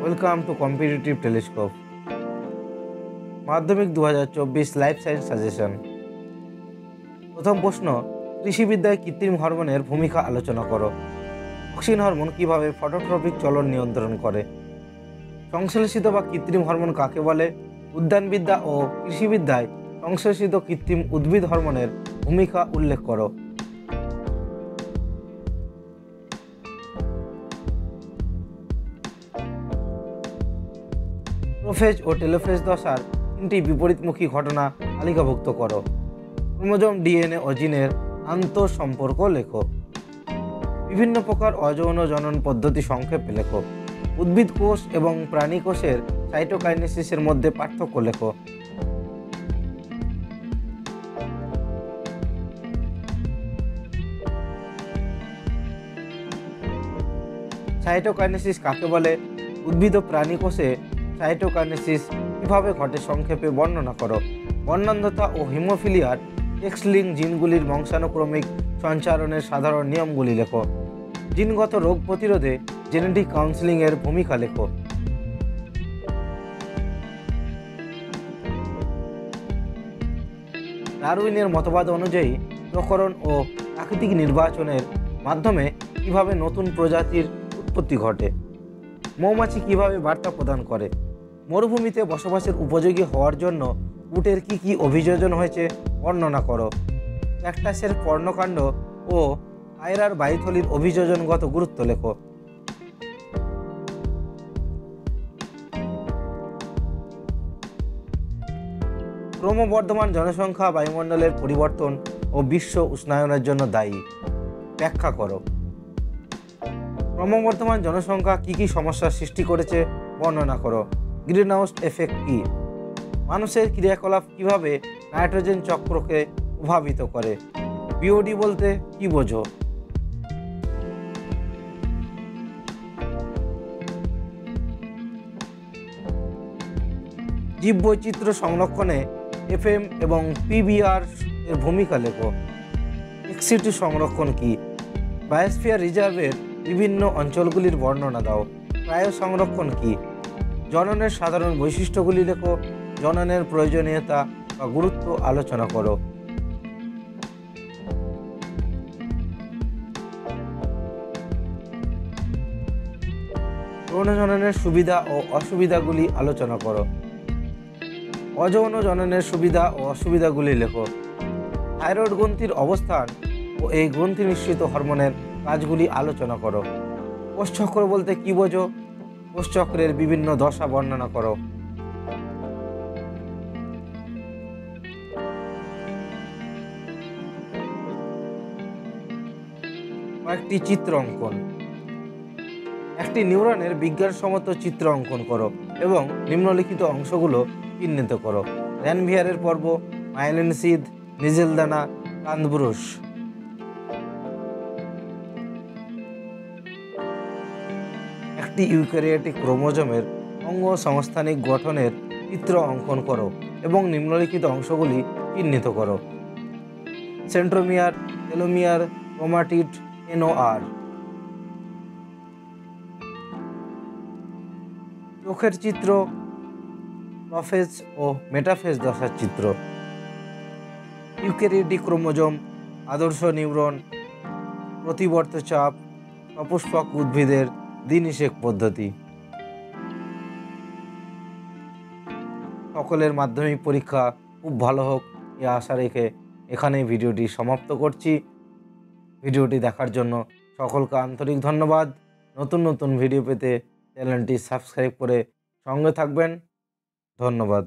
Welcome to competitive telescope. মাধ্যমিক 2024 life science suggestion. প্রথম প্রশ্ন, কৃষিবিদ্যায় কৃত্রিম হরমোনের ভূমিকা আলোচনা করো। অক্সিন হরমোন কিভাবে ফটোট্রপিক চলন নিয়ন্ত্রণ করে? সংশ্লেষিত বা কৃত্রিম হরমোন কাকে বলে? উদ্যানবিদ্যা ও কৃষিবিদ্যায় সংশ্লেষিত কৃত্রিম উদ্ভিদ হরমোনের ভূমিকা উল্লেখ করো। প্রোফেজ ও টেলোফেজ দশার তিনটি বিপরীতমুখী ঘটনা তালিকাভুক্ত করো। ক্রোমোজোম, ডিএনএ ও জিনের আন্তঃসম্পর্ক লেখো। বিভিন্ন প্রকার অযৌন জনন পদ্ধতি সংক্ষেপে লেখো। উদ্ভিদ কোষ এবং প্রাণী কোষের সাইটোকাইনেসিসের মধ্যে পার্থক্য লেখো। সাইটোকাইনেসিস কাকে বলে? উদ্ভিদ ও প্রাণী কোষে সাইটোকাইনেসিস কীভাবে ঘটে সংক্ষেপে বর্ণনা করো। বর্ণান্ধতা ও হিমোফিলিয়ার এক্স লিঙ্ক জিনগুলির বংশানুক্রমিক সঞ্চারণের সাধারণ নিয়মগুলি লেখো। জিনগত রোগ প্রতিরোধে জেনেটিক কাউন্সেলিংয়ের ভূমিকা লেখো। ডারউইনের মতবাদ অনুযায়ী প্রকরণ ও প্রাকৃতিক নির্বাচনের মাধ্যমে কিভাবে নতুন প্রজাতির উৎপত্তি ঘটে? মৌমাছি কিভাবে বার্তা প্রদান করে? মরুভূমিতে বসবাসের উপযোগী হওয়ার জন্য উটের কি অভিযোজন হয়েছে বর্ণনা করো। ক্যাকটাসের পর্ণকাণ্ড ও আয়রার বায়ুথলির অভিযোজনগত গুরুত্ব লেখো। ক্রমবর্ধমান জনসংখ্যা বায়ুমণ্ডলের পরিবর্তন ও বিশ্ব উষ্ণায়নের জন্য দায়ী, ব্যাখ্যা করো। ক্রমবর্ধমান জনসংখ্যা কি সমস্যার সৃষ্টি করেছে বর্ণনা করো। গ্রিনহাউস এফেক্ট কী? মানুষের ক্রিয়াকলাপ কিভাবে নাইট্রোজেন চক্রকে প্রভাবিত করে? বিওডি বলতে কি বোঝো? জীববৈচিত্র্য সংরক্ষণে এফএম এবং পিবিআর এর ভূমিকা লেখো। এক্সিটি সংরক্ষণ কি? বায়োস্ফিয়ার রিজার্ভের বিভিন্ন অঞ্চলগুলির বর্ণনা দাও। ক্রায়ো সংরক্ষণ কি? জননের সাধারণ বৈশিষ্ট্যগুলি লেখো। জননের প্রয়োজনীয়তা বা গুরুত্ব আলোচনা করো। যৌন জননের সুবিধা ও অসুবিধাগুলি আলোচনা করো। অযৌন জননের সুবিধা ও অসুবিধাগুলি লেখো। থাইরয়েড গ্রন্থির অবস্থান ও এই গ্রন্থি নিঃসৃত হরমোনের কাজগুলি আলোচনা করো। কোষচক্র বলতে কি বোঝো? কোষচক্রের বিভিন্ন দশা বর্ণনা করো। কয়েকটি চিত্র অঙ্কন। একটি নিউরনের বিজ্ঞানসম্মত চিত্র অঙ্কন করো এবং নিম্নলিখিত অংশগুলো চিহ্নিত করো। র্যানভিয়ারের পর্ব, মাইলিন সিদ, নিজেল দানা, কান্দব্রুশ। একটি ইউক্যারিওটিক ক্রোমোজোমের অঙ্গ সংস্থানিক গঠনের চিত্র অঙ্কন করো এবং নিম্নলিখিত অংশগুলি চিহ্নিত করো। Centromere, telomere, chromatid, NOR. চোখের চিত্র, প্রোফেজ ও মেটাফেজ দশার চিত্র। ইউক্যারিওটিক ক্রোমোজোম, আদর্শ নিউরন, প্রতিবর্ত চাপ, সপুষ্পক উদ্ভিদের দ্বিনিষেক পদ্ধতি। সকলের মাধ্যমিক পরীক্ষা খুব ভালো হোক এ আশা রেখে এখানেই ভিডিওটি সমাপ্ত করছি। ভিডিওটি দেখার জন্য সকলকে আন্তরিক ধন্যবাদ। নতুন নতুন ভিডিও পেতে চ্যানেলটি সাবস্ক্রাইব করে সঙ্গে থাকবেন। ধন্যবাদ।